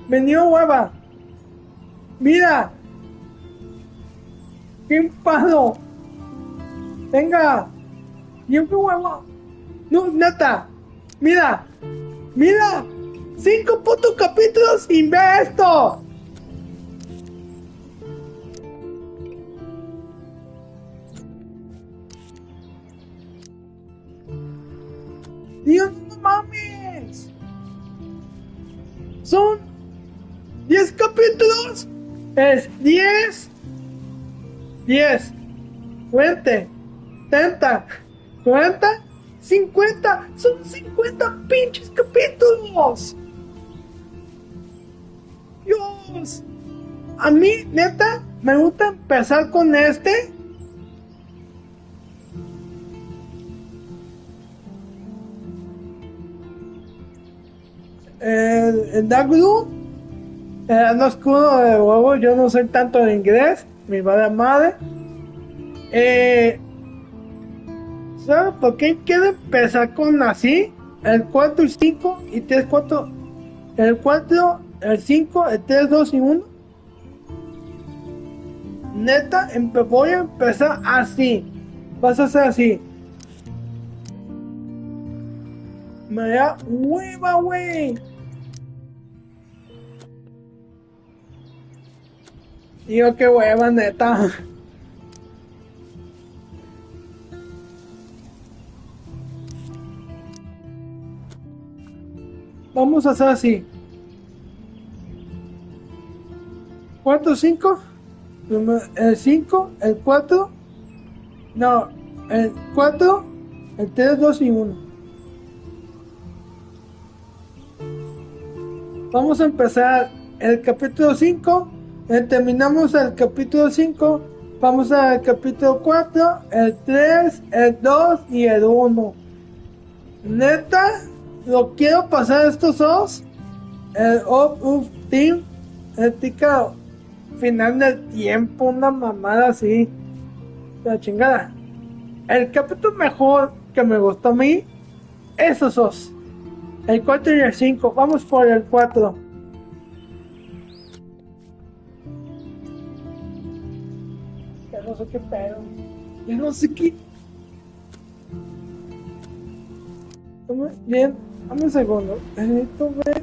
Me dio hueva. Mira. ¡Qué palo! Venga. Yo qué hueva. No, neta. Mira. Mira. 5 putos capítulos sin ver esto. Dios, no mames. Son 10 capítulos. Es 10. 10. 20. 30. 40. 50. Son 50 pinches capítulos. Dios. A mí, neta, me gusta empezar con este. El Dark Blue. El oscuro de huevo. Yo no sé tanto de inglés. Mi madre. ¿Sabes por qué quiero empezar con así? El 4 y 5 y 3, 4. El 4, el 5, el 3, 2 y 1. Neta, voy a empezar así. Vas a hacer así. Me da hueva, güey. Digo, qué hueva, neta. Vamos a hacer así. 4, 5. El 5, el 4. No, el 4, el 3, 2 y 1. Vamos a empezar el capítulo 5. Terminamos el capítulo 5. Vamos al capítulo 4, el 3, el 2 y el 1. Neta, lo quiero pasar estos dos. El of Team, el tica final del tiempo, una mamada así. La chingada. El capítulo mejor que me gustó a mí, esos dos. El 4 y el 5. Vamos por el 4. Ya no sé qué pedo. Ya no sé qué. Bien, dame un segundo. Necesito ver.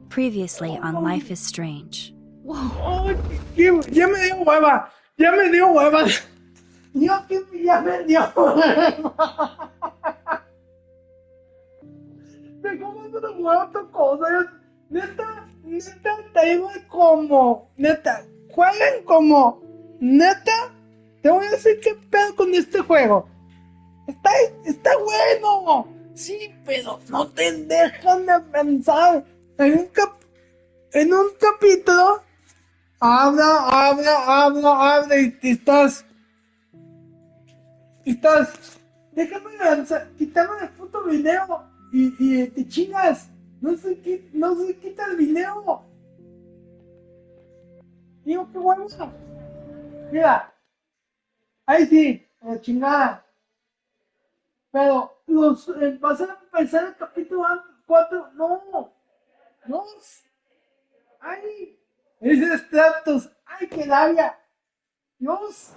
Previously on Life is Strange. Oh, ya me dio hueva. Ya me dio hueva. Dios, que ya me dio hueva. Me como una hueva otra cosa. Neta, te digo como. Neta, jueguen como. Neta, te voy a decir qué pedo con este juego. Está bueno. Sí, pero no te dejan de pensar. En un capítulo, habla y déjame lanzar, quítame el puto video y te chingas. No se quita el video. Digo, qué bueno. Mira, ahí sí, la chingada. Pero vas a empezar el capítulo 4, no. Ay, ese Stratos, ay, qué labia. Dios.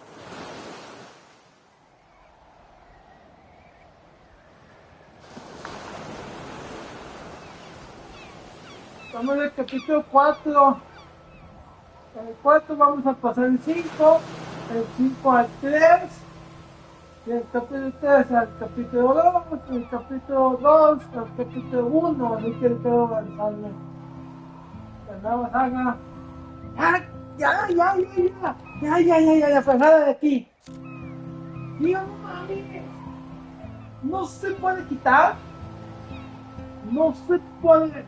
Vamos al capítulo 4. El 4 vamos a pasar el 5. El 5 al 3. Y el capítulo 3 al capítulo 2. El capítulo 2 al capítulo 1. Así que el pedo va a salir. La nueva saga. Ya, fregada de aquí. Dios, no mames. No se puede quitar. No se puede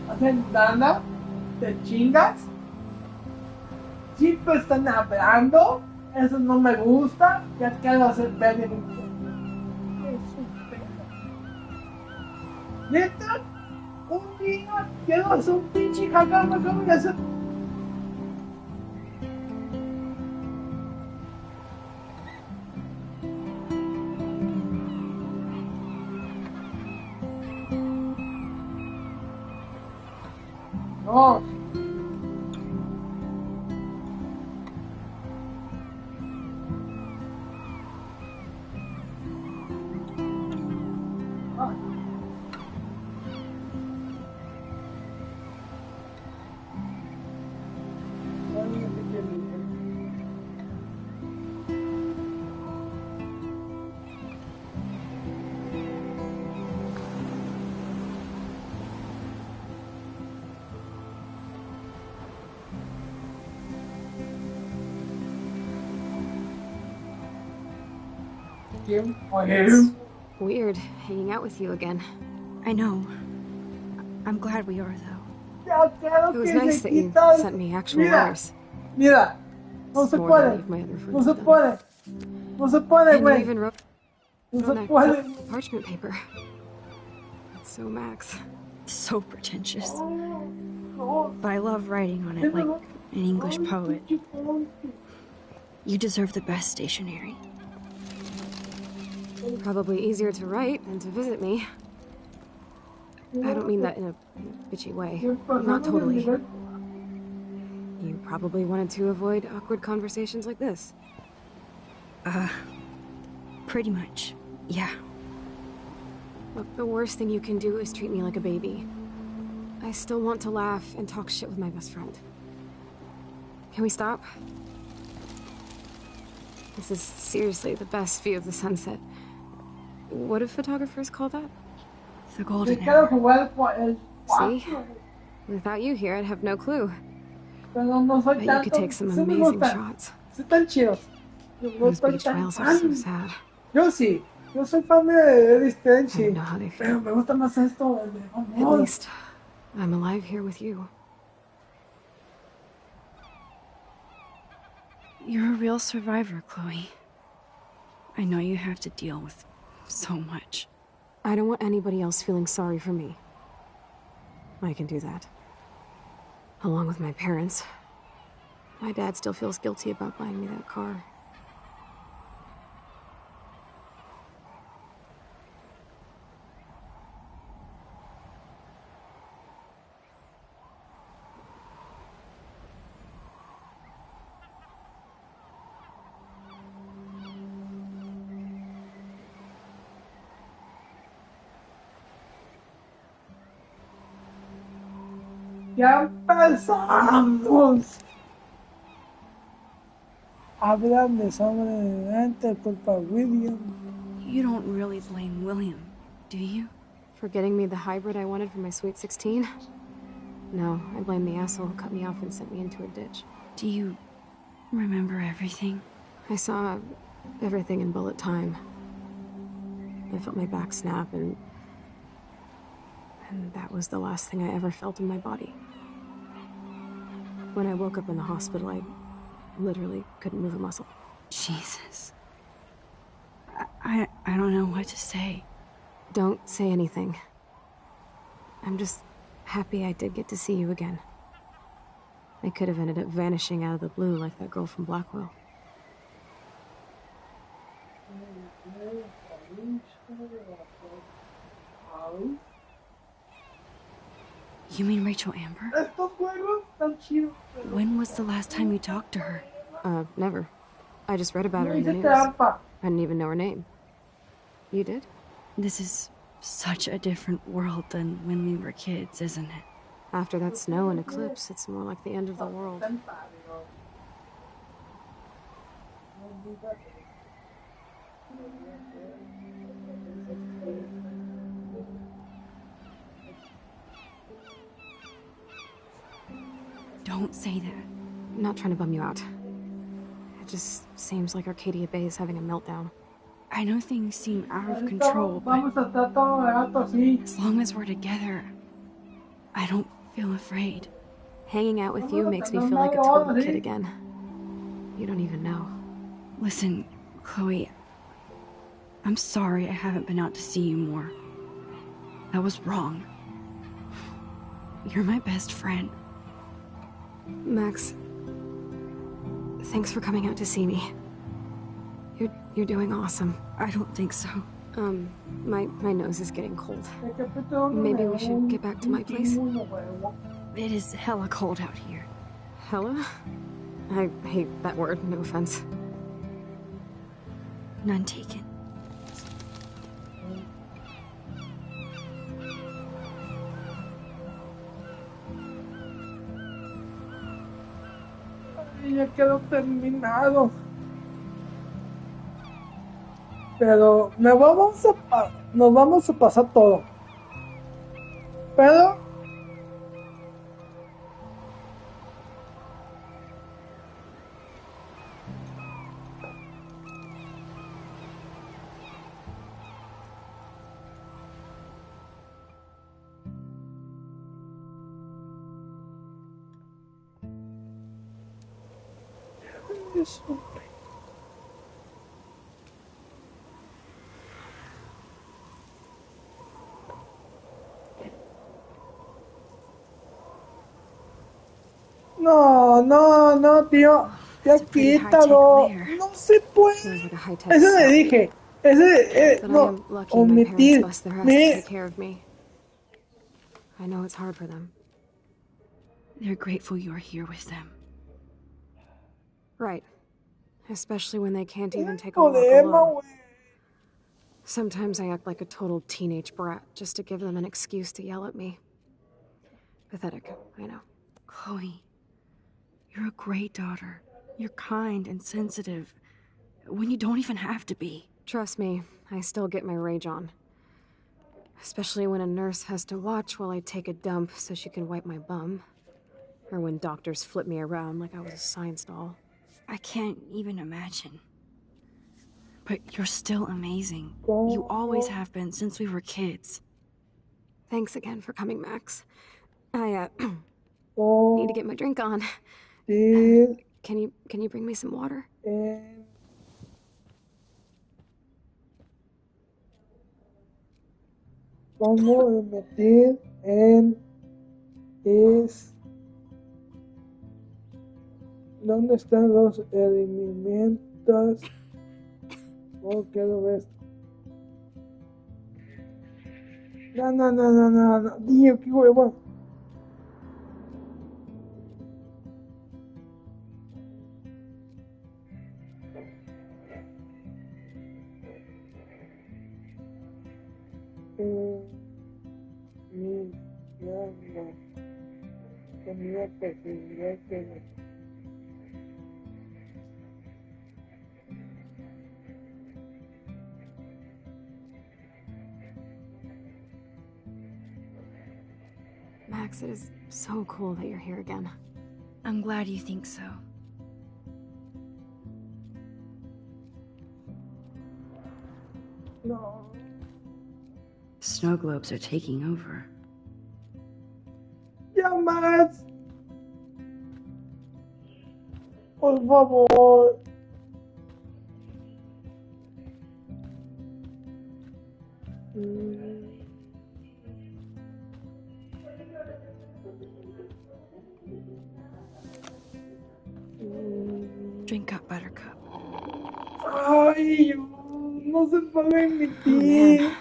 hacer nada. ¿Te chingas? Siempre están hablando. Eso no me gusta. Ya quiero hacer ver en neta, un día quiero hacer un pinche jaca, ¿cómo voy a hacer? No. It's weird hanging out with you again. I know. I'm glad we are, though. Ya quiero It was que nice se that you quitan. sent me actual Mira, letters. mira, no It's se more than any puede, of my other no friends se have done. puede, no se puede, And you güey, even wrote no on se that puede. parchment paper. It's so Max. So pretentious. No, But I love writing on it like an English poet. You deserve the best stationery. Probably easier to write than to visit me. I don't mean that in a bitchy way. Not totally. You probably wanted to avoid awkward conversations like this. Pretty much. Yeah. Look, the worst thing you can do is treat me like a baby. I still want to laugh and talk shit with my best friend. Can we stop? This is seriously the best view of the sunset. What do photographers call that? The Yo golden quiero hour. jugar con el See? cuatro, Without you here, I'd have no clue. pero no soy Bet you could tanto. take some Sí me amazing gustan, shots. sí están chidos. Yo no Those estoy beach tan whales are so fan. sad. Yo sí, yo soy fan de Eddie I Stenchi, know how they pero feel. me gusta más esto, el de At amor. least, I'm alive here with you. You're a real survivor, Chloe. I know you have to deal with so much. I don't want anybody else feeling sorry for me. I can do that. Along with my parents. My dad still feels guilty about buying me that car. Ya empezamos. Hablan de sobreviviente culpa a William. You don't really blame William, do you? For getting me the hybrid I wanted for my Sweet 16? No, I blame the asshole who cut me off and sent me into a ditch. Do you remember everything? I saw everything in bullet time. I felt my back snap and that was the last thing I ever felt in my body. When I woke up in the hospital, I literally couldn't move a muscle. Jesus. I don't know what to say. Don't say anything. I'm just happy I did get to see you again. I could have ended up vanishing out of the blue like that girl from Blackwell. You mean Rachel Amber? Estos juegos están chidos. When was the last time you talked to her? Never. I just read about No her in the hice news. trampa. I didn't even know her name. You did? This is such a different world than when we were kids, isn't it? After that snow and eclipse, it's more like the end of the world. Don't say that. I'm not trying to bum you out. It just seems like Arcadia Bay is having a meltdown. I know things seem out of control, but Vamos a estar todo barato así. as long as we're together, I don't feel afraid. Hanging out with you makes me feel like a total kid again. You don't even know. Listen, Chloe, I'm sorry I haven't been out to see you more. That was wrong. You're my best friend. Max, thanks for coming out to see me. You're doing awesome. I don't think so. My nose is getting cold. Maybe we should get back to my place? It is hella cold out here. Hella? I hate that word, no offense. None taken. Ya quedó terminado. Pero nos vamos a pasar todo. Pero eso. No, tío. Ya It's a pretty high-tech quítalo. lair. No se puede. Seems like a high-tech Eso le cell. dije. But I No, am lucky my parents omitir. bust their ass to take care of me. I know it's hard for them. They're grateful you're here with them. Right. Especially when they can't even take a walk Problema, alone. güey. Sometimes I act like a total teenage brat just to give them an excuse to yell at me. Pathetic, I know. Chloe, you're a great daughter. You're kind and sensitive when you don't even have to be. Trust me, I still get my rage on. Especially when a nurse has to watch while I take a dump so she can wipe my bum. Or when doctors flip me around like I was a science doll. I can't even imagine. But you're still amazing. You always have been since we were kids. Thanks again for coming, Max. I, Oh, need to get my drink on. sí, Can you bring me some water? Vamos a meter en ¿dónde están los elementos? Oh, quiero ver esto. No. Tío, qué huevo. Tenía posibilidad que Max, it is so cool that you're here again. I'm glad you think so. no. Snow globes are taking over. Ya más. Por favor. Drink up, Buttercup. Ay, no se puede Oh, emitir. man.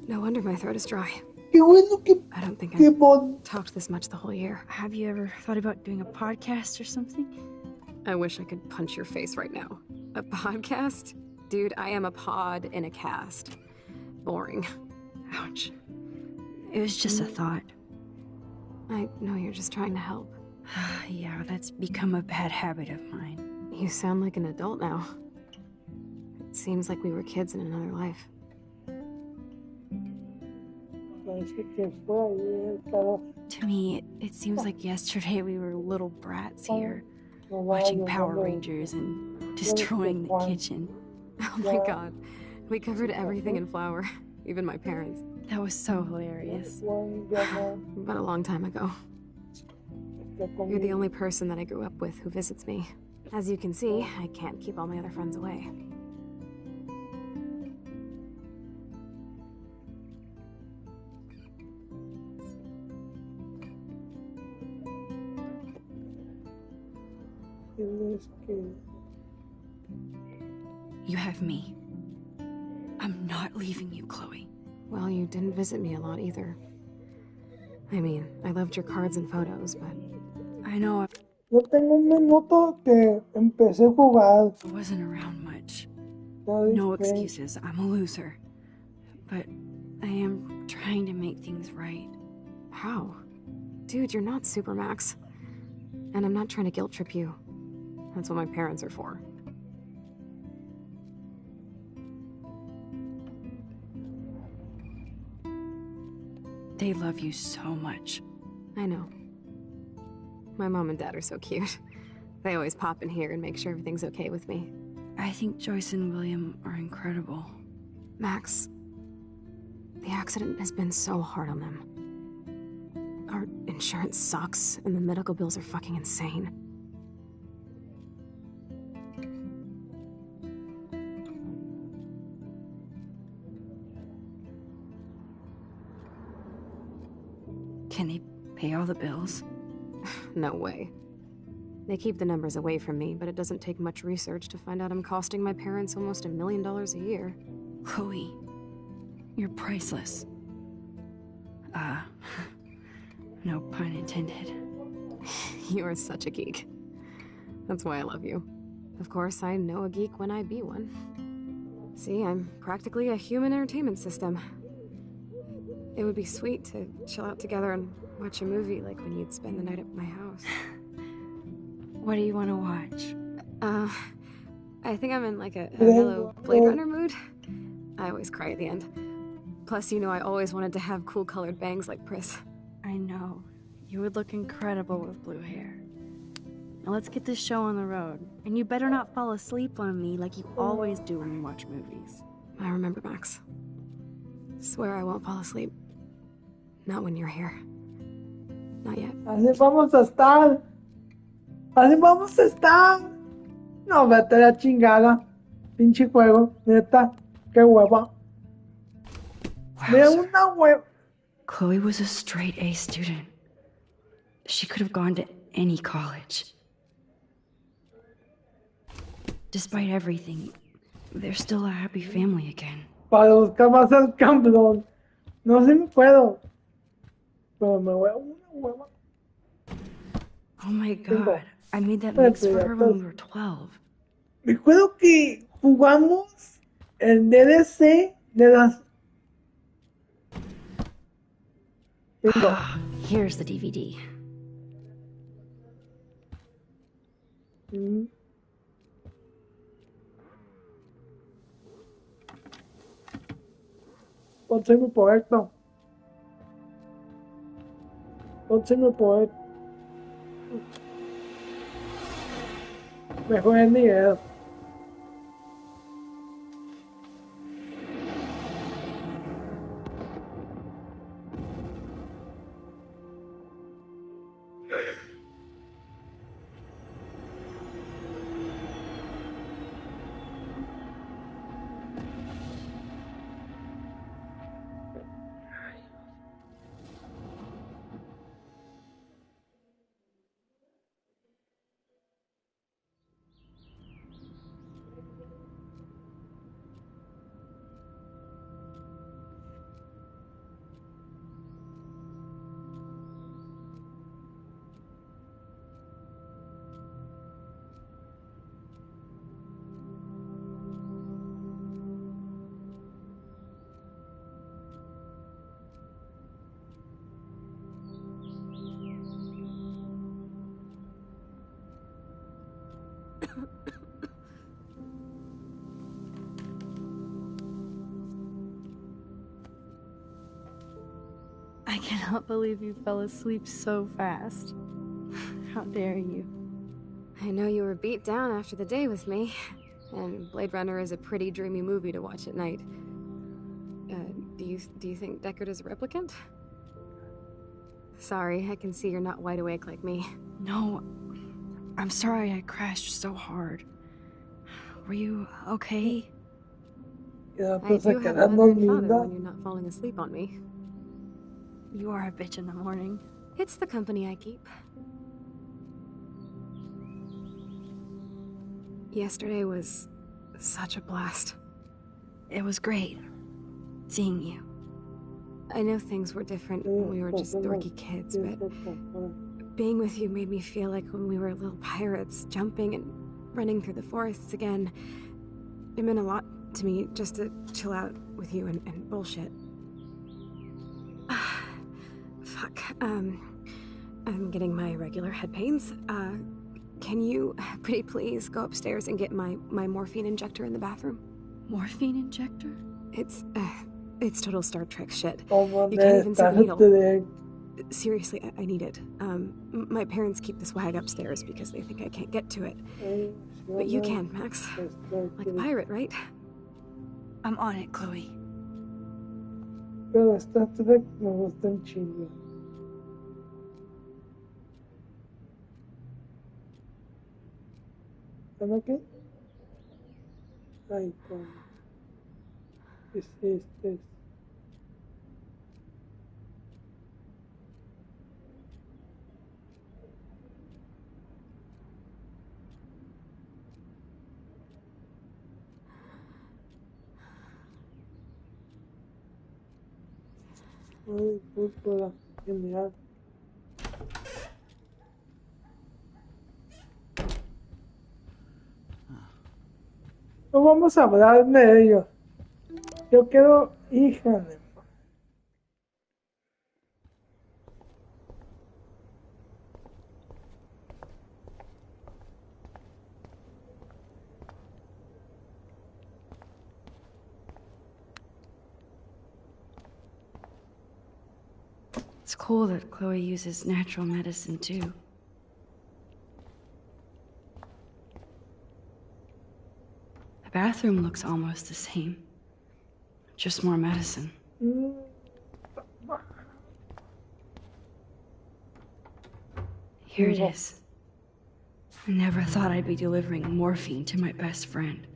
No wonder my throat is dry. Qué bueno que I don't think qué I've bon. talked this much the whole year. Have you ever thought about doing a podcast or something? I wish I could punch your face right now. A podcast? Dude, I am a pod in a cast. Boring. Ouch. It was just a thought. I know you're just trying to help. Yeah, that's become a bad habit of mine. You sound like an adult now. It seems like we were kids in another life. Parece que fue ayer, pero To me, it seems like yesterday we were little brats here, no watching vaya, Power no, Rangers and destroying the kitchen. Oh my god. We covered everything in flour. Even my parents. That was so hilarious. Juan, ya no. But a long time ago. You're the only person that I grew up with who visits me. As you can see, I can't keep all my other friends away. You have me. I'm not leaving you, Chloe. Well, you didn't visit me a lot either. I mean, I loved your cards and photos, but... I know Yo tengo un minuto que empecé a jugar. I wasn't around much. ¿Sabes No qué? excuses, I'm a loser. But I am trying to make things right. How? Dude, you're not Supermax. And I'm not trying to guilt trip you. That's what my parents are for. They love you so much. I know. My mom and dad are so cute. They always pop in here and make sure everything's okay with me. I think Joyce and William are incredible. Max, the accident has been so hard on them. Our insurance sucks, and the medical bills are fucking insane. Can they pay all the bills? No way. They keep the numbers away from me, but it doesn't take much research to find out I'm costing my parents almost $1 million a year. Chloe, you're priceless. No pun intended. You are such a geek. That's why I love you. Of course, I know a geek when I be one. See, I'm practically a human entertainment system. It would be sweet to chill out together and watch a movie like when you'd spend the night at my house. What do you want to watch? I think I'm in like a mellow Blade Runner mood. I always cry at the end. Plus, you know I always wanted to have cool colored bangs like Pris. I know. You would look incredible with blue hair. Now let's get this show on the road. And you better not fall asleep on me like you always do when you watch movies. I remember, Max. Swear I won't fall asleep. Not when you're here. Not yet. Así vamos a estar. Así vamos a estar. No, vete a la chingada. Pinche juego. Neta. Qué hueva. De Wowzer. una hueva. Chloe was a straight A student. She could have gone to any college. Despite everything, they're still a happy family again. Para buscar más al campeón. No sé si puedo. Pero me voy a una hueva. Oh my Tengo. god, I made that mix for her when we Espérate, were 12. Me acuerdo que jugamos el DLC de las. Tengo. Here's the DVD. Mm. Ponse mi poeta. Ponse mi poeta. Mejor en nivel. I cannot believe you fell asleep so fast. How dare you? I know you were beat down after the day with me, and Blade Runner is a pretty dreamy movie to watch at night. Do you think Deckard is a replicant? Sorry, I can see you're not wide awake like me. No, I'm sorry I crashed so hard. Were you okay? Ya I pues se do have a quedan mother and father dormidas. when you're not falling asleep on me. You are a bitch in the morning. It's the company I keep. Yesterday was such a blast. It was great seeing you. I know things were different when we were just dorky kids, but being with you made me feel like when we were little pirates, jumping and running through the forests again. It meant a lot to me just to chill out with you and bullshit. Fuck, I'm getting my regular head pains. Can you, pretty please, go upstairs and get my morphine injector in the bathroom? Morphine injector? It's total Star Trek shit. Como You de can't even see the Star needle. Trek. Seriously, I need it. My parents keep the swag upstairs because they think I can't get to it. But you can, Max. Like a pirate, right? I'm on it, Chloe. Pero Star Trek me gusta un chingo. ¿Cómo qué? Ay, cómo. Es este. Ay, púrpura. Genial. No vamos a hablar de ello. Yo quiero, híjole. It's cool that Chloe uses natural medicine too. The bathroom looks almost the same. Just more medicine. Here it is. I never thought I'd be delivering morphine to my best friend.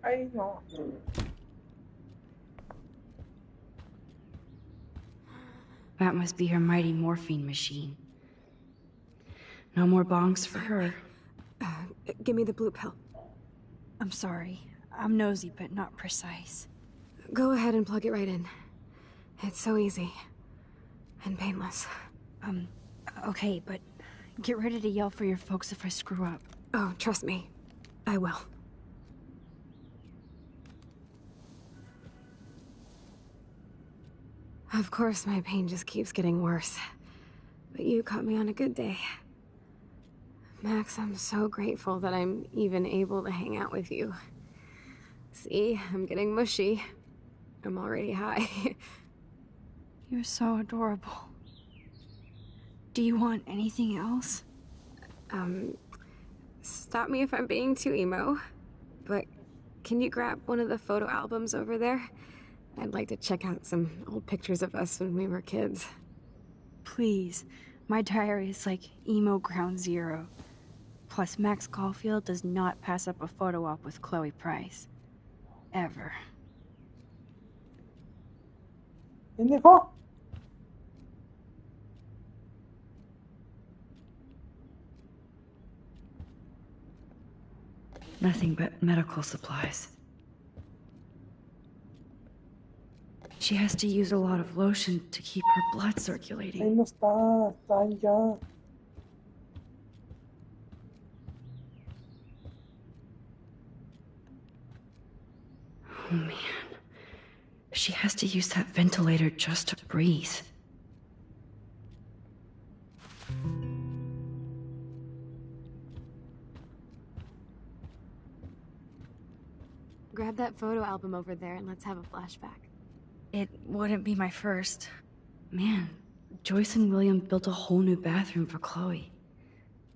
Ay, no. That must be her mighty morphine machine. No more bongs for her. Give me the blue pill. I'm sorry. I'm nosy, but not precise. Go ahead and plug it right in. It's so easy. And painless. Okay, but get ready to yell for your folks if I screw up. Oh, trust me. I will. Of course, my pain just keeps getting worse. But you caught me on a good day. Max, I'm so grateful that I'm even able to hang out with you. See, I'm getting mushy. I'm already high. You're so adorable. Do you want anything else? Stop me if I'm being too emo, but can you grab one of the photo albums over there? I'd like to check out some old pictures of us when we were kids. Please. My diary is like emo ground zero. Plus, Max Caulfield does not pass up a photo op with Chloe Price. Ever. ¿Quién dijo? Nothing but medical supplies. She has to use a lot of lotion to keep her blood Ahí circulating. no está, está allá. Oh man. She has to use that ventilator just to breathe. grab that photo album over there and let's have a flashback. It wouldn't be my first. Man, Joyce and William built a whole new bathroom for Chloe.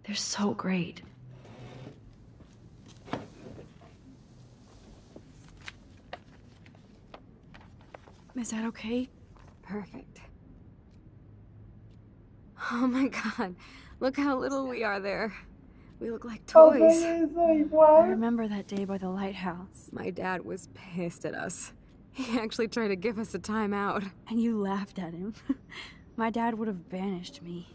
They're so great. Is that okay? Perfect. Oh my god, look how little we are there. We look like toys. I remember that day by the lighthouse. My dad was pissed at us. He actually tried to give us a timeout. And you laughed at him. My dad would have banished me.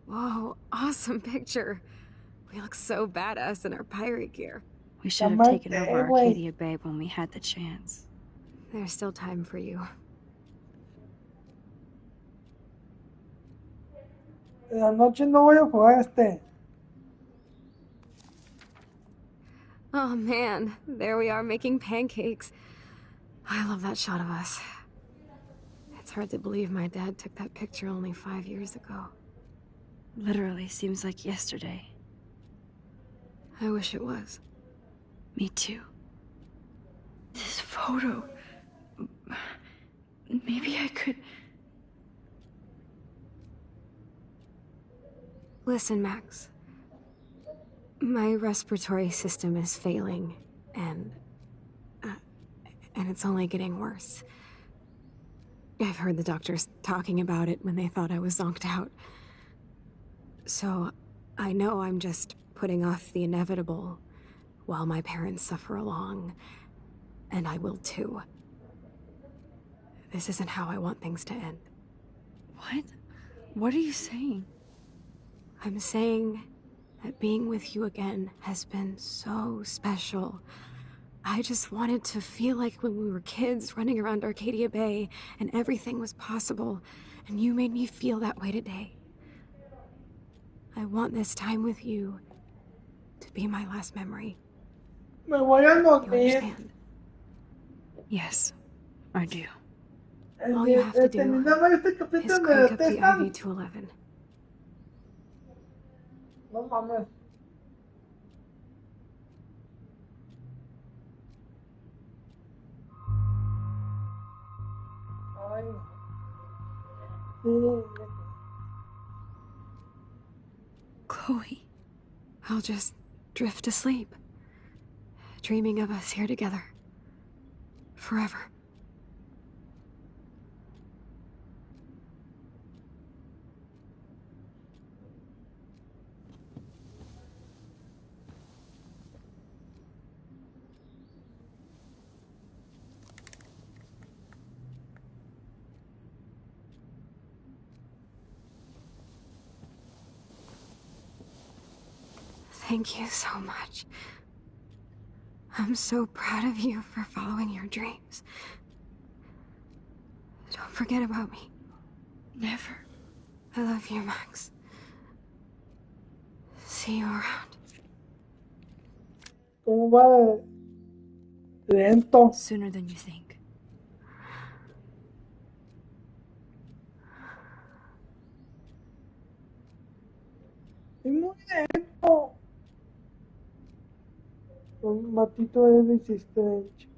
Whoa, awesome picture. We look so badass in our pirate gear. We should have taken over Arcadia Bay when we had the chance. There's still time for you. La noche no voy a jugar este. Oh man, there we are making pancakes. I love that shot of us. It's hard to believe my dad took that picture only 5 years ago. Literally seems like yesterday. I wish it was. Me too. This photo... Maybe I could... Listen, Max. My respiratory system is failing, and it's only getting worse. I've heard the doctors talking about it when they thought I was zonked out. So, I know I'm just putting off the inevitable while my parents suffer along, and I will too. This isn't how I want things to end. What? What are you saying? I'm saying that being with you again has been so special. I just wanted to feel like when we were kids running around Arcadia Bay and everything was possible, and you made me feel that way today. I want this time with you to be my last memory. Me voy a You morir. understand? Yes, I do. All you have to do Terminamos este is capítulo me crank up the detestan. IV to 11. No mames. Ay. Sí. Chloe. I'll just drift asleep, dreaming of us here together. Forever. Thank you so much. I'm so proud of you for following your dreams. Don't forget about me. Never. I love you, Max. See you around. ¿Cómo va de lento? Sooner than you think. Es muy lento. Un matito de resistencia.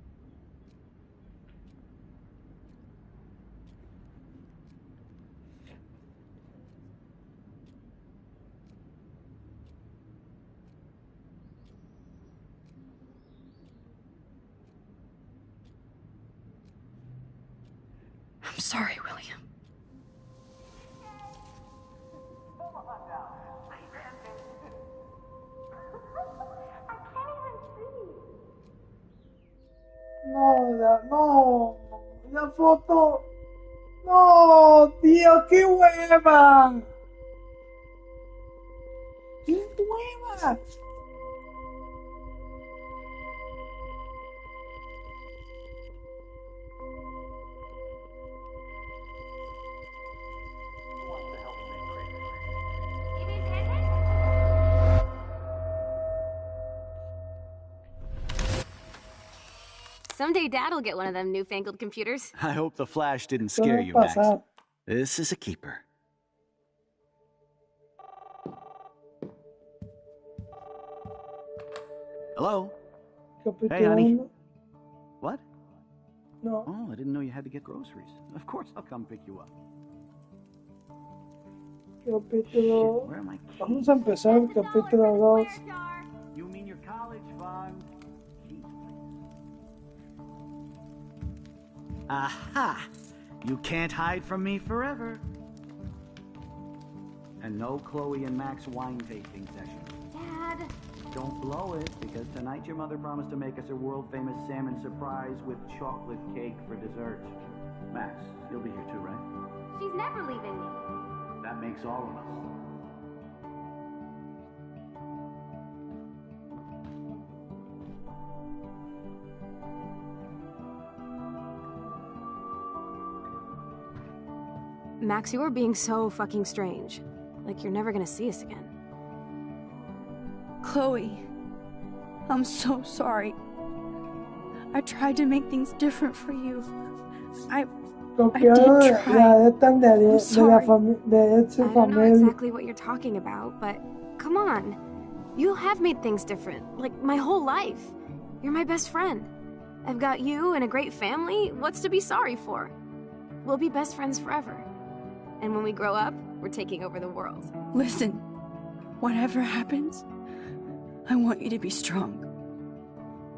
I'm sorry, William. No, la foto. No, tío, qué hueva. Qué hueva. Someday Dad'll get one of them newfangled computers. I hope the flash didn't Esto scare va a you, Max. pasar. This is a keeper. Hello? Capítulo Hey, honey. 1. What? No. Oh, I didn't know you had to get groceries. Of course I'll come pick you up. Capítulo. Shit, where am I? Vamos a empezar el capítulo 2. You mean your college fund? Aha! You can't hide from me forever. And no Chloe and Max wine tasting session. Dad. Don't blow it, because tonight your mother promised to make us a world-famous salmon surprise with chocolate cake for dessert. Max, you'll be here too, right? She's never leaving me. That makes all of us. Max, you are being so fucking strange. Like you're never gonna see us again. Chloe, I'm so sorry. I tried to make things different for you. Copiaron did la try. letra de la sorry. de su I don't know familia. exactly what you're talking about, but come on. You have made things different, like my whole life. You're my best friend. I've got you and a great family. What's to be sorry for? We'll be best friends forever. And when we grow up, we're taking over the world. Listen, whatever happens, I want you to be strong.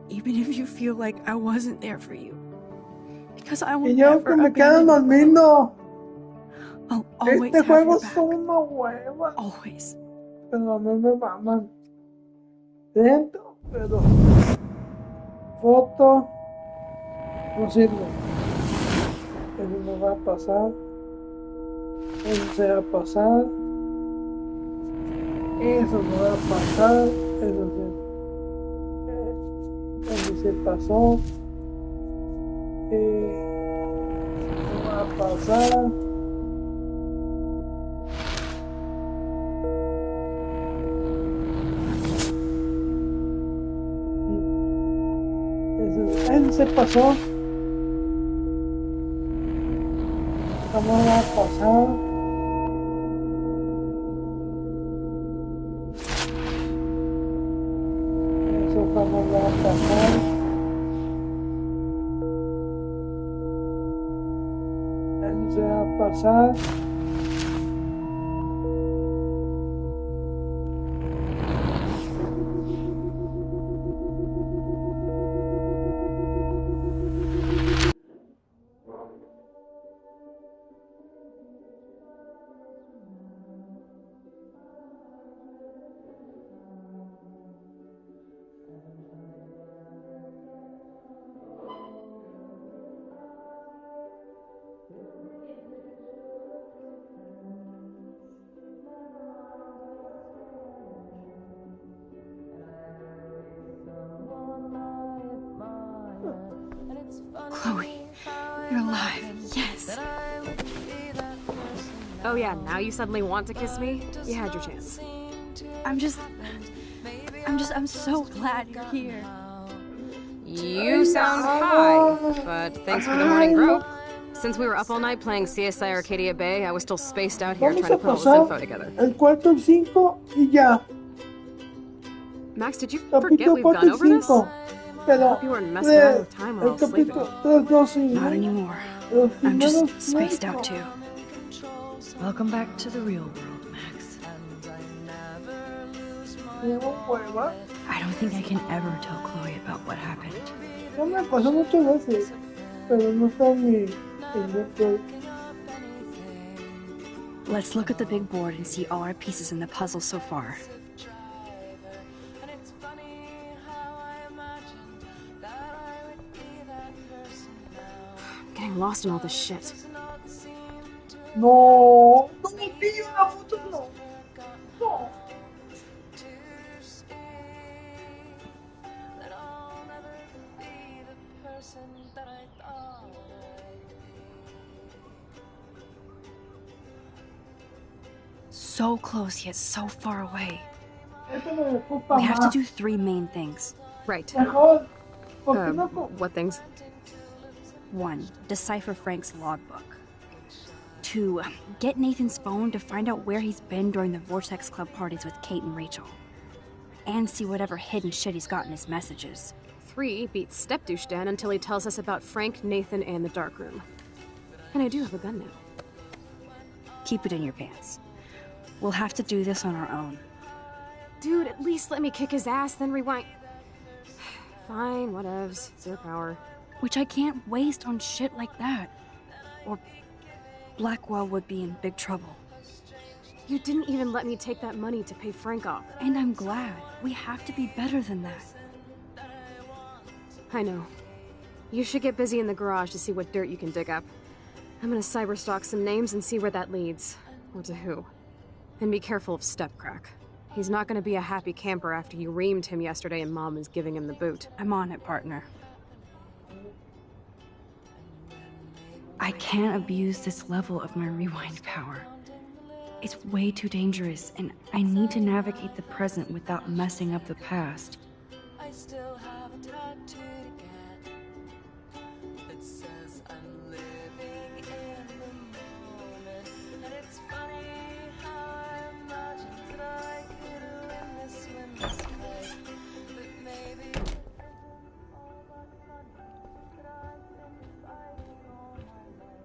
Even if you feel like I wasn't there for you. Because I will Y yo never que me quedo abandon you. dormido. I'll always Este have your juego back. son una hueva. Always. Pero a mí me maman. Dentro, pero. Foto. No sirve. Eso no va a pasar. Eso se va a pasar. Eso no va a pasar. Eso se pasó. No va a pasar. Eso se pasó. ¿Cómo va a pasar? Eso cómo va a pasar. Eso se va a pasar. Chloe, you're alive. Yes. Oh yeah, now you suddenly want to kiss me? You had your chance. I'm so glad you're here. You sound high, but thanks for the morning growth. Since we were up all night playing CSI Arcadia Bay, I was still spaced out here Vamos trying a to put all this pasar info together. el 4 y 5 y ya. Max, did you forget Capítulo we've gone 4 y over this? 5. Pero Hope you weren't messing around with time while I el was sleeping. capítulo 3, 2 y Not 1. anymore. Los I'm primeros just spaced out 5. too. Welcome back to the real world, Max. Tengo hueva. I don't think I can ever tell Chloe about what happened. No me pasó muchas veces, pero no está en mi YouTube. Let's look at the big board and see all our pieces in the puzzle so far. I'm getting lost in all this shit. No, no, tío, la foto no. No. So close yet so far away. Esto me preocupa We have to más. do 3 main things. Right. Mejor ¿Por qué no? What things? 1. Decipher Frank's logbook. 2. Get Nathan's phone to find out where he's been during the Vortex Club parties with Kate and Rachel. And see whatever hidden shit he's got in his messages. 3. Beat Stepdouche Dan until he tells us about Frank, Nathan, and the dark room. And I do have a gun now. Keep it in your pants. We'll have to do this on our own. Dude, at least let me kick his ass, then rewind. Fine, whatevs. Zero power. Which I can't waste on shit like that. Or Blackwell would be in big trouble. You didn't even let me take that money to pay Frank off. And I'm glad. We have to be better than that. I know. You should get busy in the garage to see what dirt you can dig up. I'm gonna cyberstalk some names and see where that leads. Or to who. And be careful of Stepcrack. He's not gonna be a happy camper after you reamed him yesterday and Mom is giving him the boot. I'm on it, partner. I can't abuse this level of my rewind power. It's way too dangerous, and I need to navigate the present without messing up the past. I still have a tattoo to get that says I'm living in the moment. And it's funny how I imagined that I could win this fight. But maybe all that funny that I've been fighting all my life.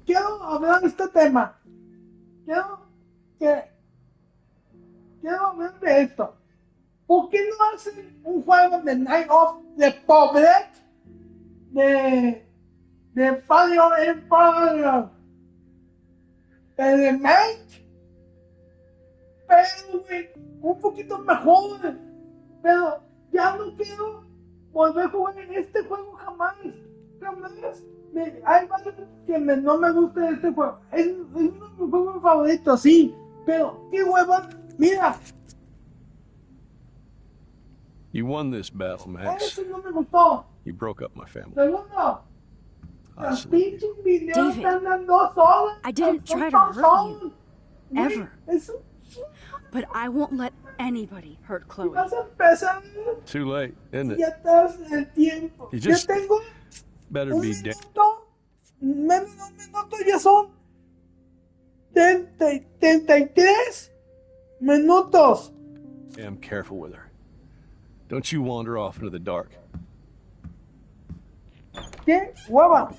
Quiero hablar de este tema. Quiero hablar de esto. ¿Por qué no hacen un juego de Night of de Pobret? De Fire Empire Element? Pero, güey, un poquito mejor. Pero ya no quiero volver a jugar en este juego jamás. Hay varios que no me gusta de este juego. Es uno de mis juegos favoritos, sí. Pero, qué hueva. Mira. You won this battle, Max. Eso no me gustó. You broke up my family. Segundo. I Los salute you. pinches videos David, están dando 2 horas. I didn't try to hurt you. Ever. But I won't let anybody hurt Chloe. Vas a empezar. Too late, isn't it? Ya estás en el tiempo. You Ya just tengo better un be dead. minuto. Menos de un minuto ya son 33 minutos. Damn careful with her. Don't you wander off into the dark. ¡Qué hueva!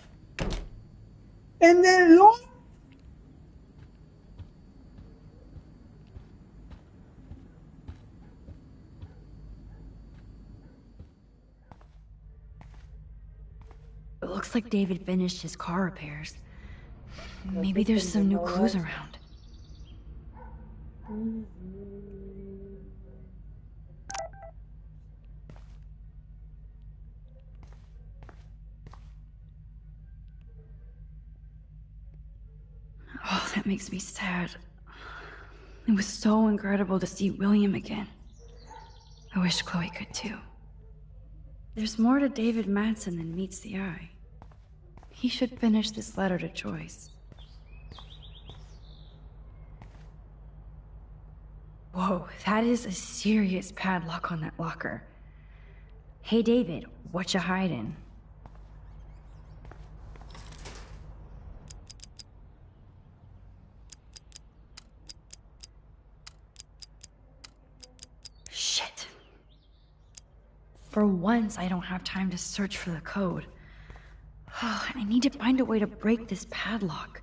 En el LOL. It looks like David finished his car repairs. Maybe there's some new clues around. Oh, that makes me sad. It was so incredible to see William again. I wish Chloe could too. There's more to David Madsen than meets the eye. He should finish this letter to Joyce. Whoa, that is a serious padlock on that locker. Hey David, what you hiding? Shit. For once, I don't have time to search for the code. I need to find a way to break this padlock.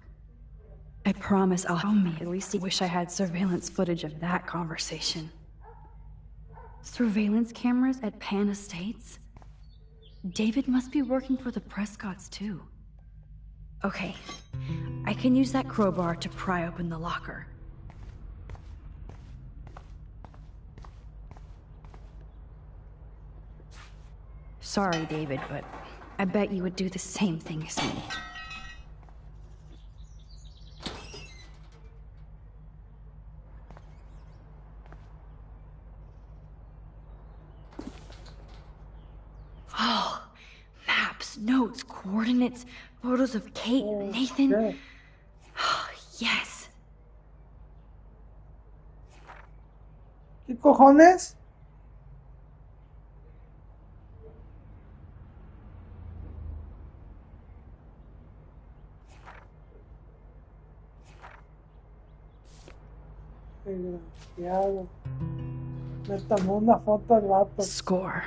I promise I'll help me. At least I wish I had surveillance footage of that conversation. Surveillance cameras at Pan Estates? David must be working for the Prescotts too. Okay, I can use that crowbar to pry open the locker. Sorry, David, but I bet you would do the same thing as me. Oh, maps, notes, coordinates, photos of Kate, Nathan. shit. Yes. ¿Qué cojones? Desgraciado. Me tomó una foto al rato. Score.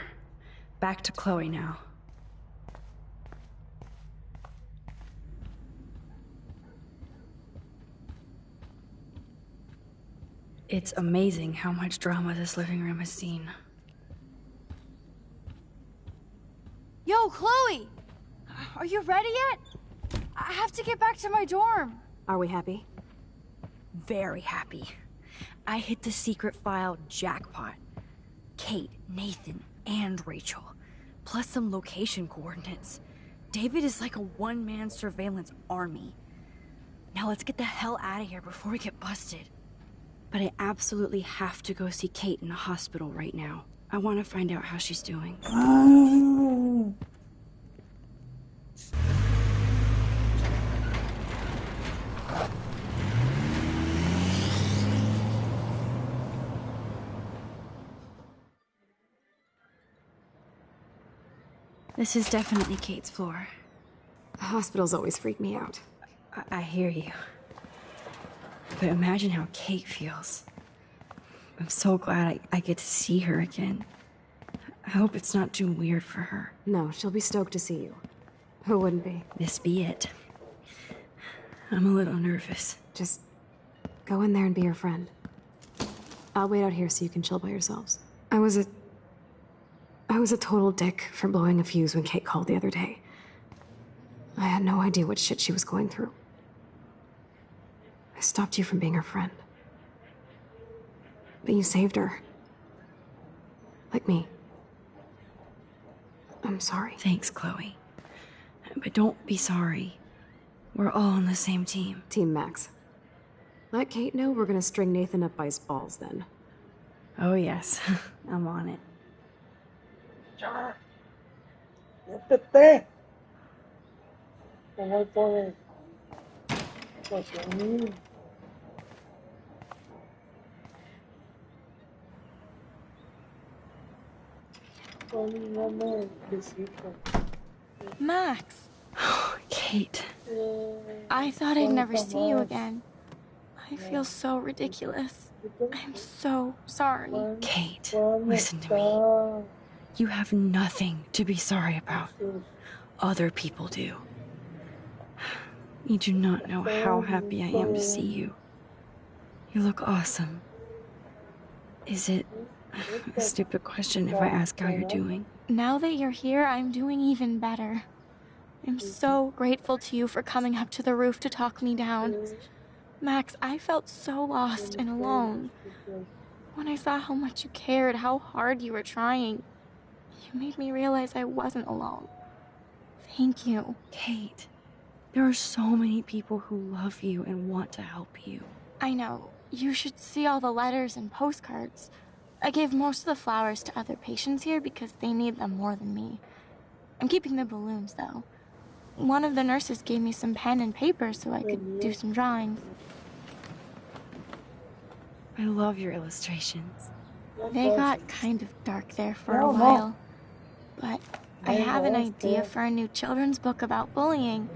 Back to Chloe now. It's amazing how much drama this living room has seen. Yo, Chloe! Are you ready yet? I have to get back to my dorm. Are we happy? Very happy. I hit the secret file jackpot. Kate, Nathan, and Rachel. Plus some location coordinates. David is like a one-man surveillance army. Now let's get the hell out of here before we get busted. But I absolutely have to go see Kate in the hospital right now. I want to find out how she's doing. Ah. This is definitely Kate's floor. Hospitals always freak me out. I hear you. But imagine how Kate feels. I'm so glad I get to see her again. I hope it's not too weird for her. No, she'll be stoked to see you. Who wouldn't be? This be it. I'm a little nervous. Just go in there and be your friend. I'll wait out here so you can chill by yourselves. I was a total dick for blowing a fuse when Kate called the other day. I had no idea what shit she was going through. I stopped you from being her friend. But you saved her. Like me. I'm sorry. Thanks, Chloe. But don't be sorry. We're all on the same team. Team Max. Let Kate know we're gonna string Nathan up by his balls then. Oh yes, I'm on it. Ya. Métete. Te voy por el... Pues sí. No me visito. Max, Kate. I thought I'd never see you again. I feel so ridiculous. I'm so sorry. Kate, listen to me. You have nothing to be sorry about. Other people do. You do not know how happy I am to see you. You look awesome. Is it a stupid question if I ask how you're doing? Now that you're here, I'm doing even better. I'm so grateful to you for coming up to the roof to talk me down. Max, I felt so lost and alone. When I saw how much you cared, how hard you were trying, you made me realize I wasn't alone. Thank you. Kate, there are so many people who love you and want to help you. I know. You should see all the letters and postcards. I gave most of the flowers to other patients here because they need them more than me. I'm keeping the balloons, though. One of the nurses gave me some pen and paper so I could do some drawings. I love your illustrations. They got kind of dark there for a while. But I have an idea for a new children's book about bullying.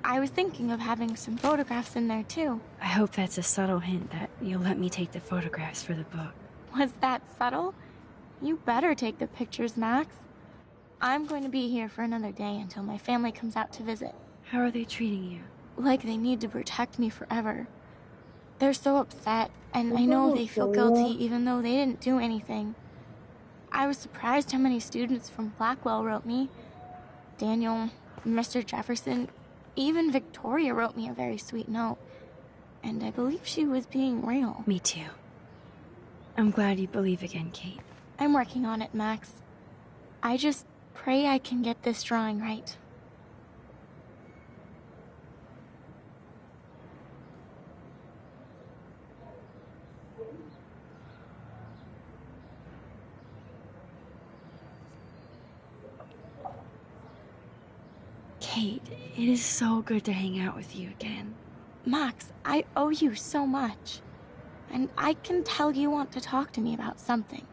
I was thinking of having some photographs in there, too. I hope that's a subtle hint that you'll let me take the photographs for the book. Was that subtle? You better take the pictures, Max. I'm going to be here for another day until my family comes out to visit. How are they treating you? Like they need to protect me forever. They're so upset, and I know they feel guilty even though they didn't do anything. I was surprised how many students from Blackwell wrote me. Daniel, Mr. Jefferson, even Victoria wrote me a very sweet note. And I believe she was being real. Me too. I'm glad you believe again, Kate. I'm working on it, Max. I just pray I can get this drawing right. Kate, it is so good to hang out with you again. Max, I owe you so much. And I can tell you want to talk to me about something.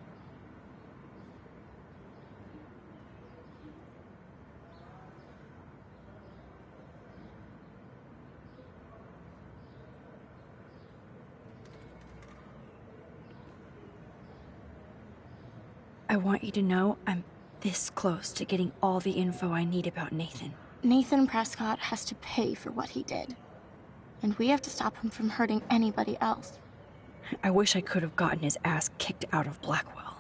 I want you to know I'm this close to getting all the info I need about Nathan. Nathan Prescott has to pay for what he did. And we have to stop him from hurting anybody else. I wish I could have gotten his ass kicked out of Blackwell.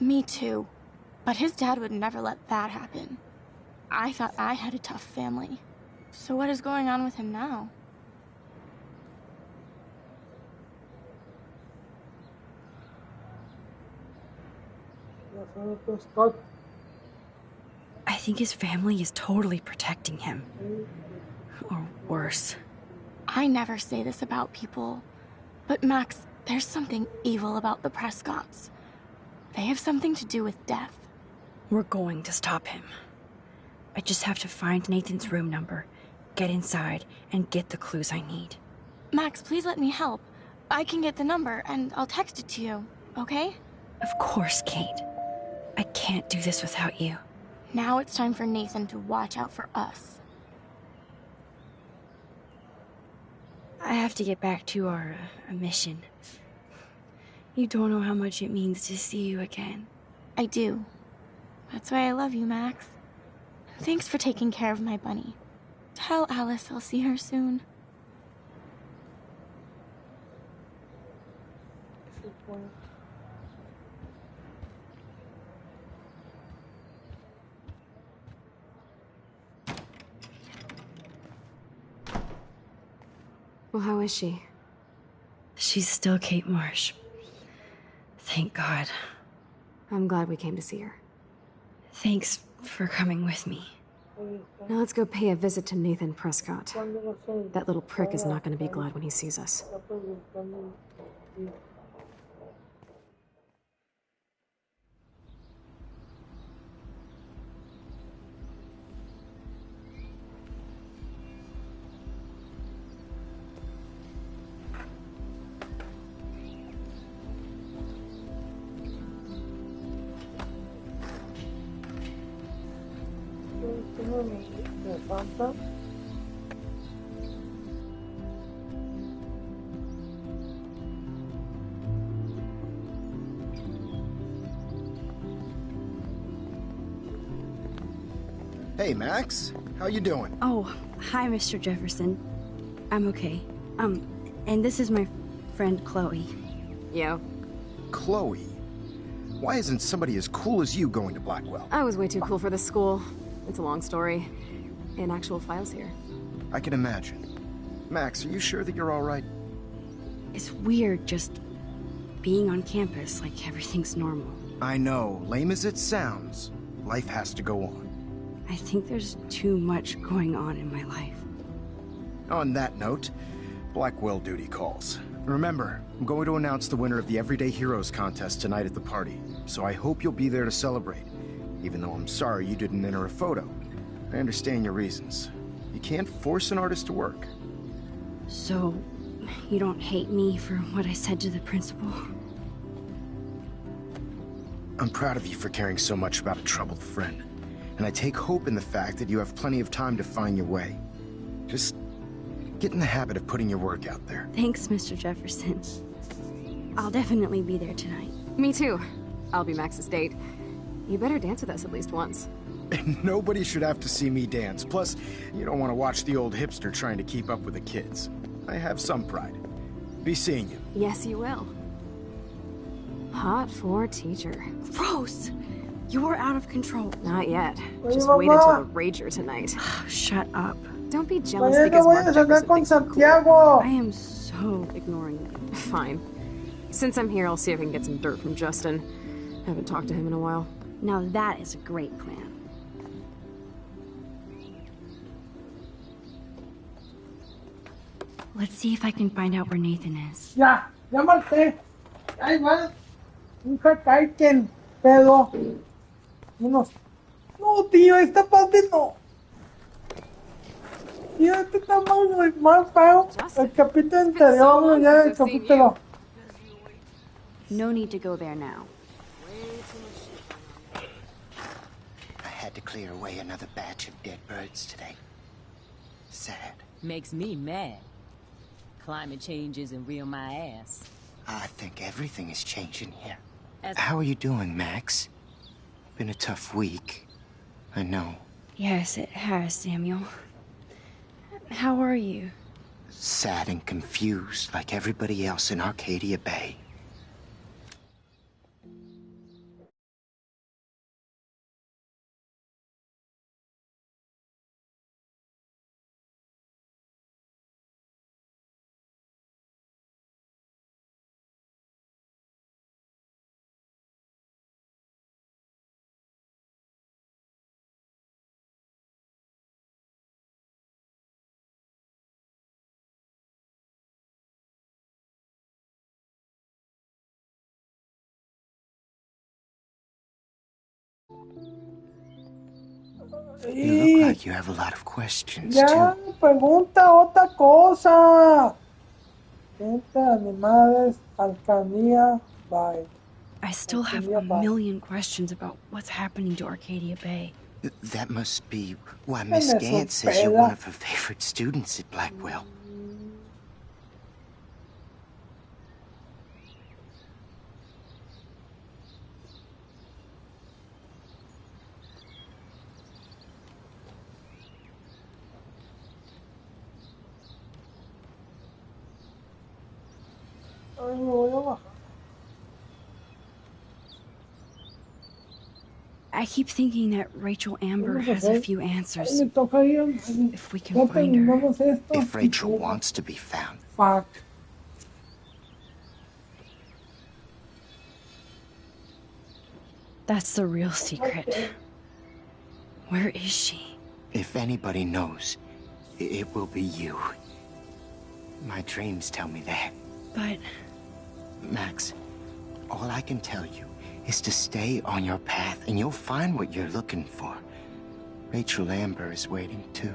Me too. But his dad would never let that happen. I thought I had a tough family. So what is going on with him now? I think his family is totally protecting him. Or worse. I never say this about people. But Max, there's something evil about the Prescotts. They have something to do with death. We're going to stop him. I just have to find Nathan's room number, get inside, and get the clues I need. Max, please let me help. I can get the number, and I'll text it to you, okay? Of course, Kate. I can't do this without you. Now it's time for Nathan to watch out for us. I have to get back to our mission. You don't know how much it means to see you again. I do. That's why I love you, Max. Thanks for taking care of my bunny. Tell Alice I'll see her soon. Well, how is she? She's still Kate Marsh. Thank God. I'm glad we came to see her. Thanks for coming with me. Now let's go pay a visit to Nathan Prescott. That little prick is not going to be glad when he sees us. Hey, Max. How you doing? Oh, hi, Mr. Jefferson. I'm okay. And this is my friend Chloe. Yo. Chloe? Why isn't somebody as cool as you going to Blackwell? I was way too cool for this school. It's a long story. In actual files here. I can imagine. Max, are you sure that you're all right? It's weird just being on campus like everything's normal. I know. Lame as it sounds, life has to go on. I think there's too much going on in my life. On that note, Blackwell duty calls. Remember, I'm going to announce the winner of the Everyday Heroes contest tonight at the party, so I hope you'll be there to celebrate, even though I'm sorry you didn't enter a photo. I understand your reasons. You can't force an artist to work. So, you don't hate me for what I said to the principal? I'm proud of you for caring so much about a troubled friend, and I take hope in the fact that you have plenty of time to find your way. Just get in the habit of putting your work out there. Thanks, Mr. Jefferson. I'll definitely be there tonight. Me too. I'll be Max's date. You better dance with us at least once. And nobody should have to see me dance. Plus, you don't want to watch the old hipster trying to keep up with the kids. I have some pride. Be seeing you. Yes, you will. Hot for teacher. Gross! You are out of control. Not yet. Oye, Just mamá. wait until the rager tonight. Shut up. Don't be jealous Mañana because voy Mark a salir Jefferson con thinks you're cool. Santiago. I am so ignoring you. Fine. Since I'm here, I'll see if I can get some dirt from Justin. Haven't talked to him in a while. Now that is a great plan. Let's see if I can find out where Nathan is. Ya marqué. Ahí va. Nunca caiquen, pedo. Unos. No, tío, esta parte no. Y este está más feo. El capítulo It's been so anterior, long ya since el I've seen capítulo. No need to go there now. I had to clear away another batch of dead birds today. Sad. Makes me mad. Climate change isn't real my ass. I think everything is changing here. As- How are you doing, Max? Been a tough week. I know. Yes, it has, Samuel. How are you? Sad and confused like everybody else in Arcadia Bay. You look like you have a lot of questions, Ya, too. pregunta otra cosa. Gente, animales, Alcanía, bye. I still have a million questions about what's happening to Arcadia Bay. That must be why Miss me Gant says you're supera. one of her favorite students at Blackwell. Ay, me voy a bajar. I keep thinking that Rachel Amber has a few answers. Me toca ir. If we Ya can find her. terminamos esto. If Rachel wants to be found. Fuck. That's the real secret. Where is she? If anybody knows, it will be you. My dreams tell me that. But Max, all I can tell you is to stay on your path and you'll find what you're looking for. Rachel Amber is waiting too.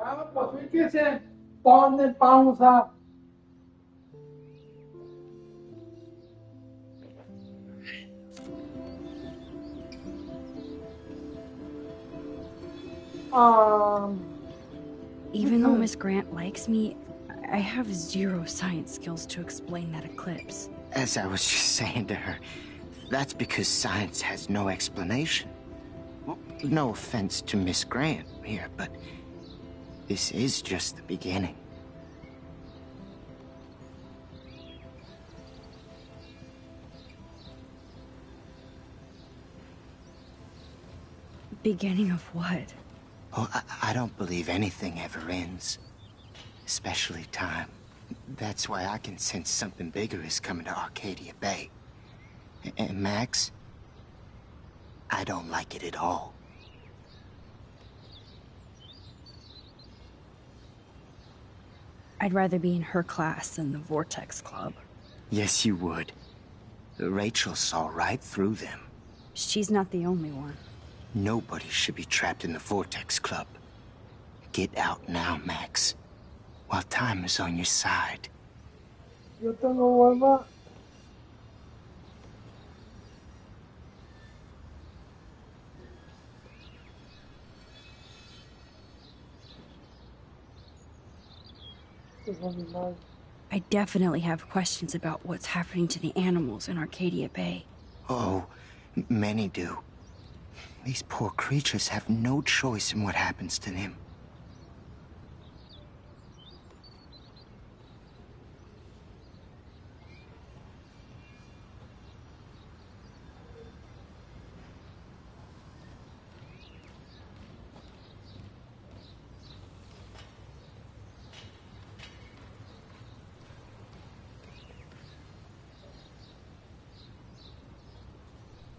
Ah, pues fíjese, pone pausa. Um, Even though Miss Grant likes me, I have zero science skills to explain that eclipse. As I was just saying to her, that's because science has no explanation. Well, no offense to Miss Grant here, but this is just the beginning. Beginning of what? Oh, I don't believe anything ever ends. Especially time. That's why I can sense something bigger is coming to Arcadia Bay. And Max, I don't like it at all. I'd rather be in her class than the Vortex Club. Yes, you would. Rachel saw right through them. She's not the only one. Nobody should be trapped in the Vortex Club. Get out now, Max, while time is on your side. Yo tengo vuelva. I definitely have questions about what's happening to the animals in Arcadia Bay. Oh, many do. These poor creatures have no choice in what happens to them.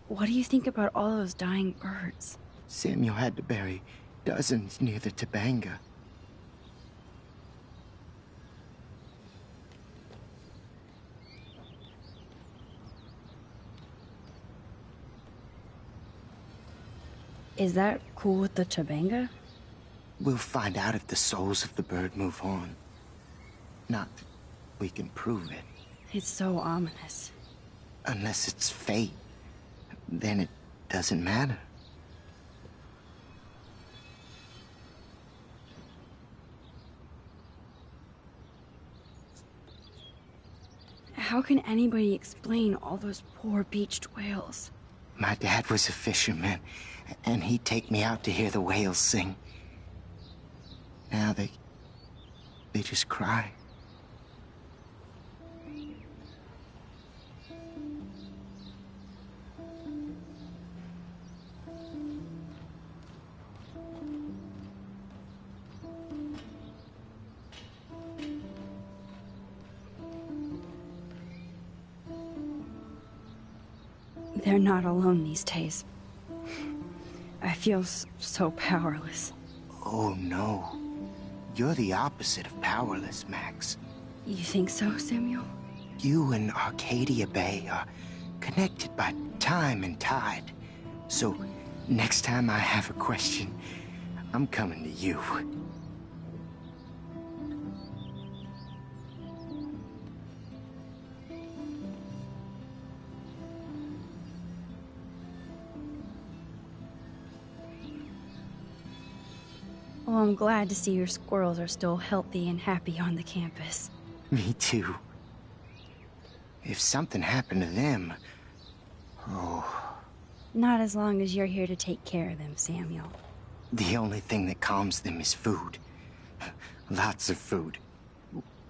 What do you think about all those dying birds? Samuel had to bury dozens near the Tabanga. Is that cool with the Tabanga? We'll find out if the souls of the bird move on. Not that we can prove it. It's so ominous. Unless it's fate, then it doesn't matter. How can anybody explain all those poor beached whales? My dad was a fisherman, and he'd take me out to hear the whales sing. Now they just cry. They're not alone these days. I feel so powerless. Oh no. You're the opposite of powerless, Max. You think so, Samuel? You and Arcadia Bay are connected by time and tide. So, next time I have a question, I'm coming to you. Well, I'm glad to see your squirrels are still healthy and happy on the campus. Me too. If something happened to them... Oh... Not as long as you're here to take care of them, Samuel. The only thing that calms them is food. Lots of food.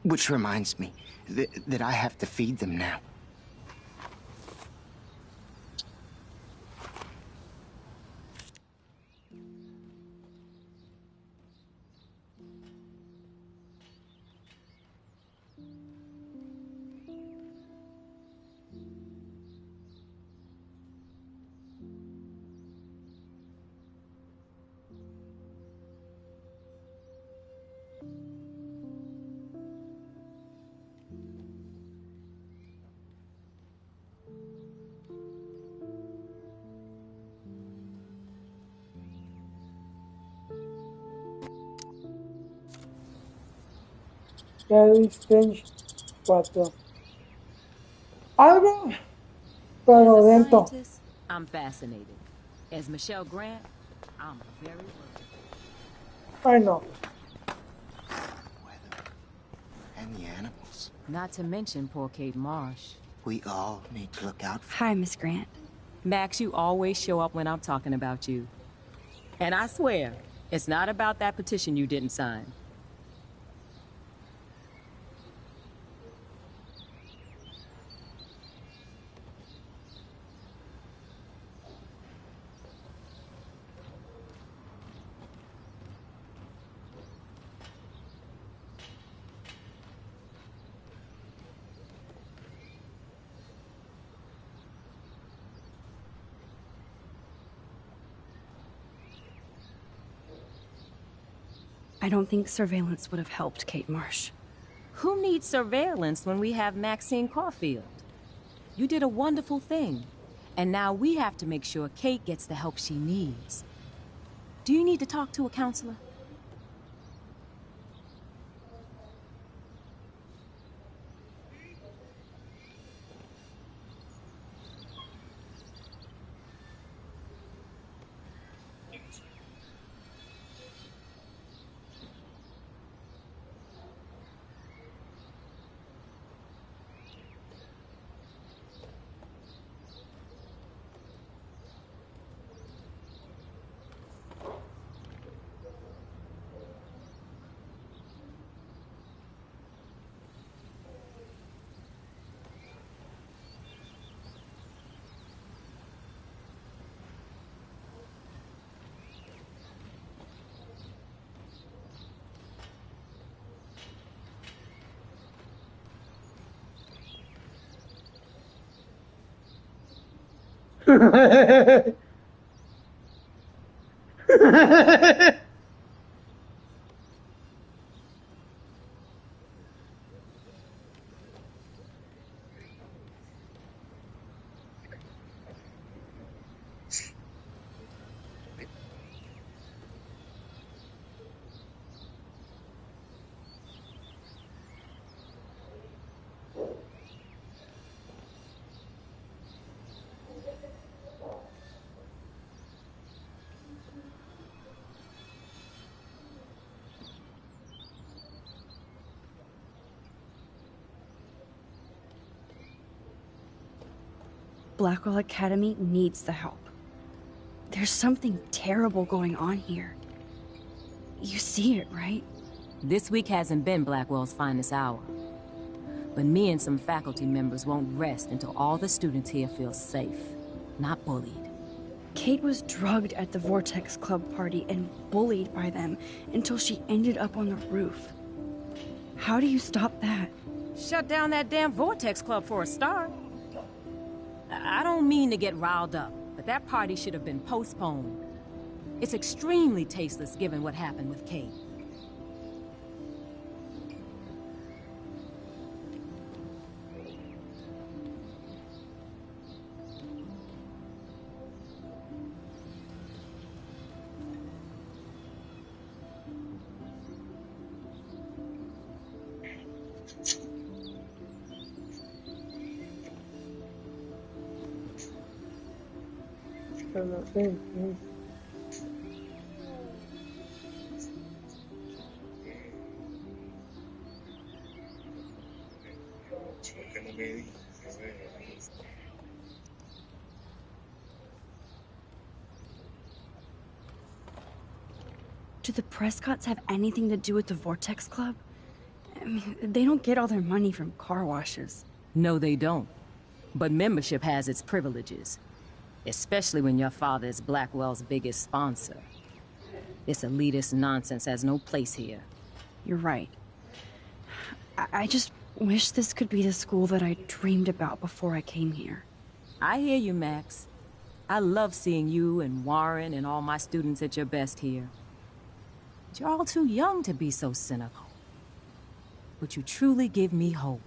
Which reminds me that I have to feed them now. Very Strange 4. Algo, pero As a lento. scientist, I'm fascinated. As Michelle Grant, I'm very worried. Bueno, And the animals. Not to mention poor Kate Marsh. We all need to look out for. Hi, Miss Grant. Max, you always show up when I'm talking about you. And I swear, it's not about that petition you didn't sign. I don't think surveillance would have helped Kate Marsh. Who needs surveillance when we have Maxine Caulfield? You did a wonderful thing. And now we have to make sure Kate gets the help she needs. Do you need to talk to a counselor? Blackwell Academy needs the help. There's something terrible going on here. You see it, right? This week hasn't been Blackwell's finest hour. But me and some faculty members won't rest until all the students here feel safe, not bullied. Kate was drugged at the Vortex Club party and bullied by them until she ended up on the roof. How do you stop that? Shut down that damn Vortex Club for a start. I don't mean to get riled up, but that party should have been postponed. It's extremely tasteless given what happened with Kate. Do the Prescotts have anything to do with the Vortex Club? I mean, they don't get all their money from car washes. No, they don't. But membership has its privileges. Especially when your father is Blackwell's biggest sponsor. This elitist nonsense has no place here. You're right. I just wish this could be the school that I dreamed about before I came here. I hear you, Max. I love seeing you and Warren and all my students at your best here. But you're all too young to be so cynical. But you truly give me hope.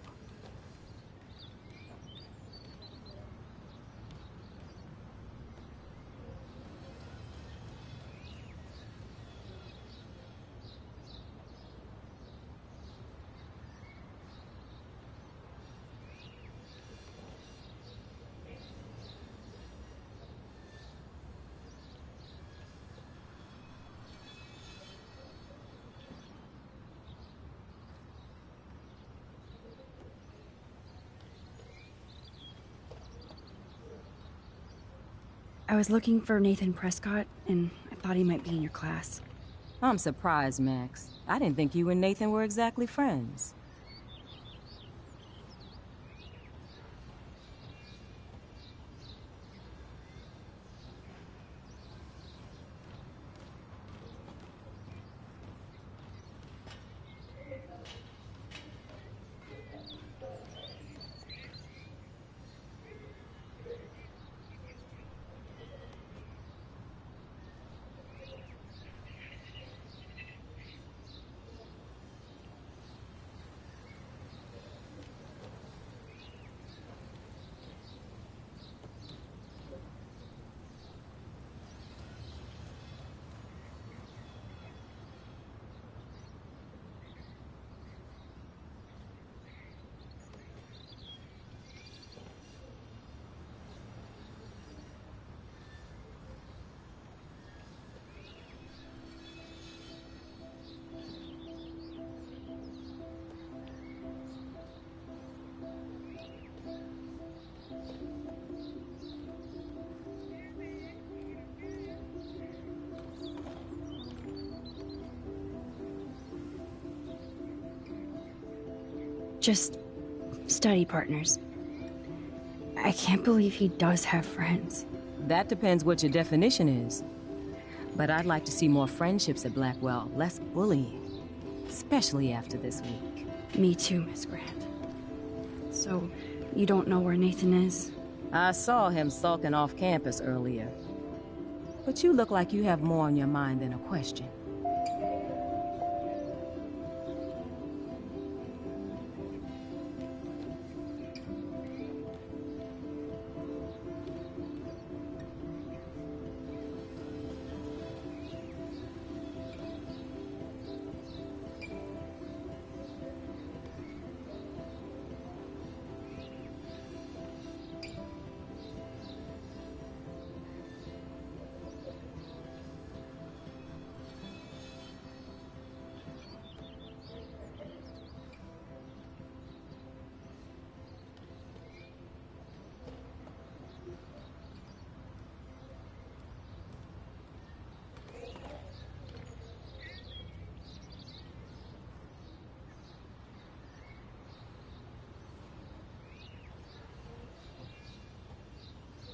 I was looking for Nathan Prescott, and I thought he might be in your class. I'm surprised, Max. I didn't think you and Nathan were exactly friends. Just study partners. I can't believe he does have friends. That depends what your definition is. But I'd like to see more friendships at Blackwell, less bullying. Especially after this week. Me too, Miss Grant. So, you don't know where Nathan is? I saw him sulking off campus earlier. But you look like you have more on your mind than a question.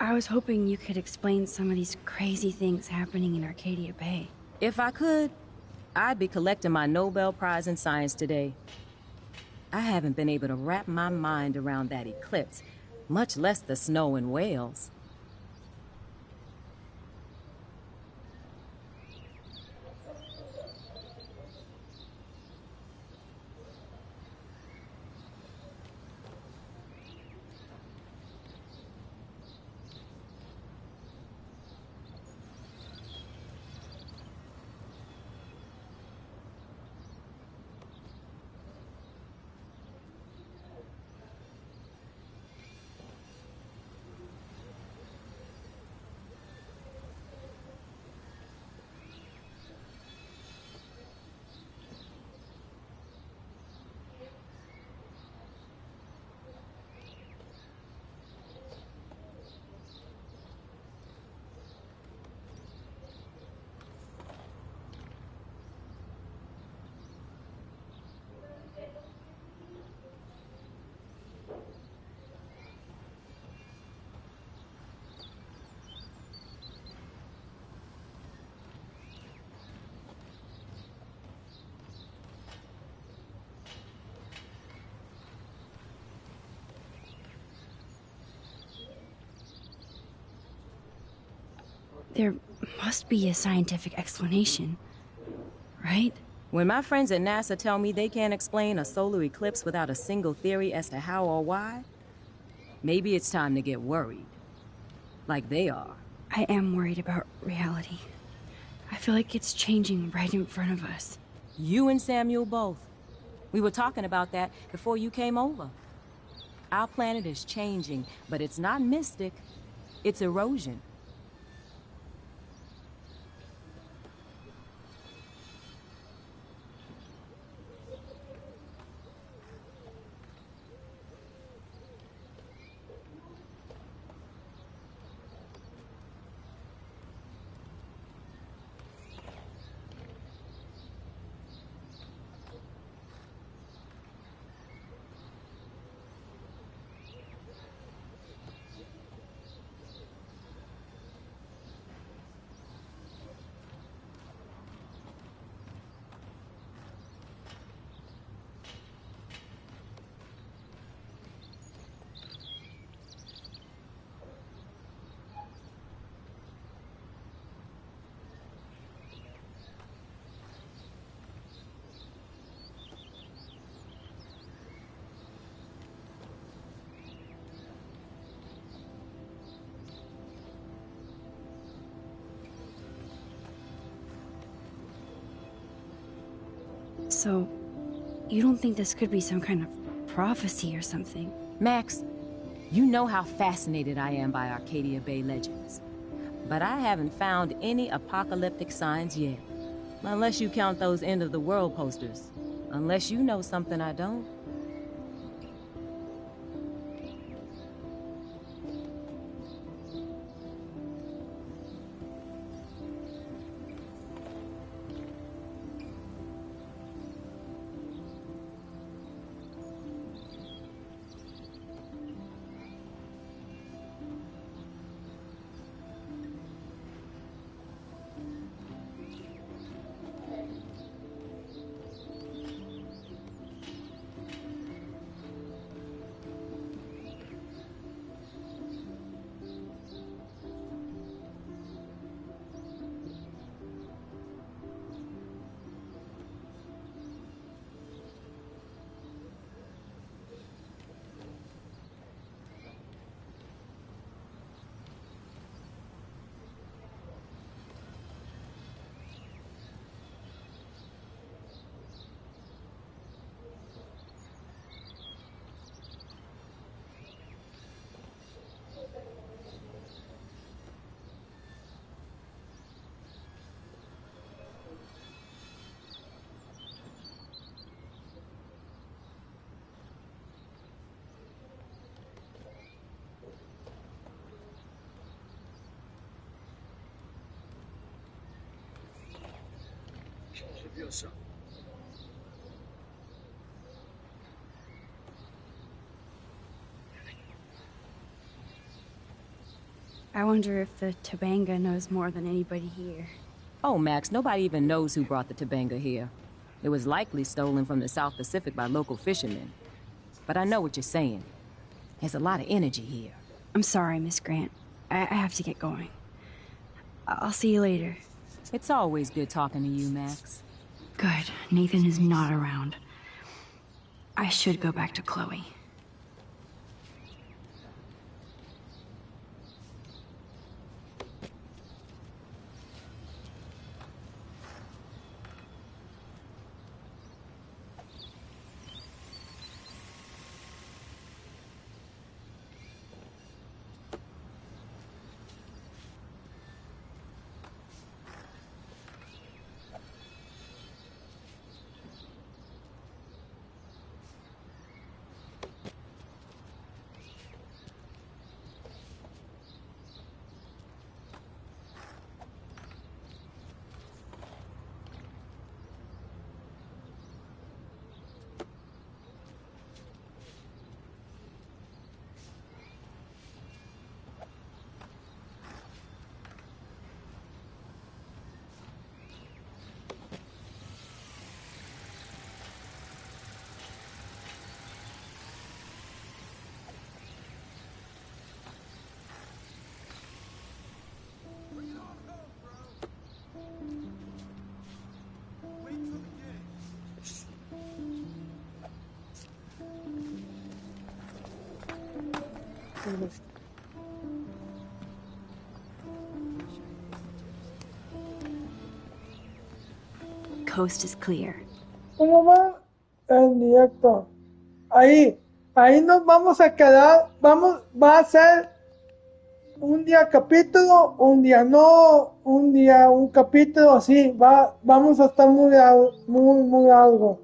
I was hoping you could explain some of these crazy things happening in Arcadia Bay. If I could, I'd be collecting my Nobel Prize in Science today. I haven't been able to wrap my mind around that eclipse, much less the snow in Wales. There must be a scientific explanation, right? When my friends at NASA tell me they can't explain a solar eclipse without a single theory as to how or why, maybe it's time to get worried. Like they are. I am worried about reality. I feel like it's changing right in front of us. You and Samuel both. We were talking about that before you came over. Our planet is changing, but it's not mystic. It's erosion. So, you don't think this could be some kind of prophecy or something? Max, you know how fascinated I am by Arcadia Bay legends. But I haven't found any apocalyptic signs yet. Unless you count those end-of-the-world posters. Unless you know something I don't. I wonder if the Tobanga knows more than anybody here. Oh, Max, nobody even knows who brought the Tobanga here. It was likely stolen from the South Pacific by local fishermen. But I know what you're saying. There's a lot of energy here. I'm sorry, Miss Grant. I have to get going. I'll see you later. It's always good talking to you, Max. Good. Nathan is not around. I should go back to Chloe. Coast is clear. ¿Cómo va? En directo. Ahí nos vamos a quedar. Va a ser un día capítulo, un día no, un día un capítulo así. Vamos a estar muy largo.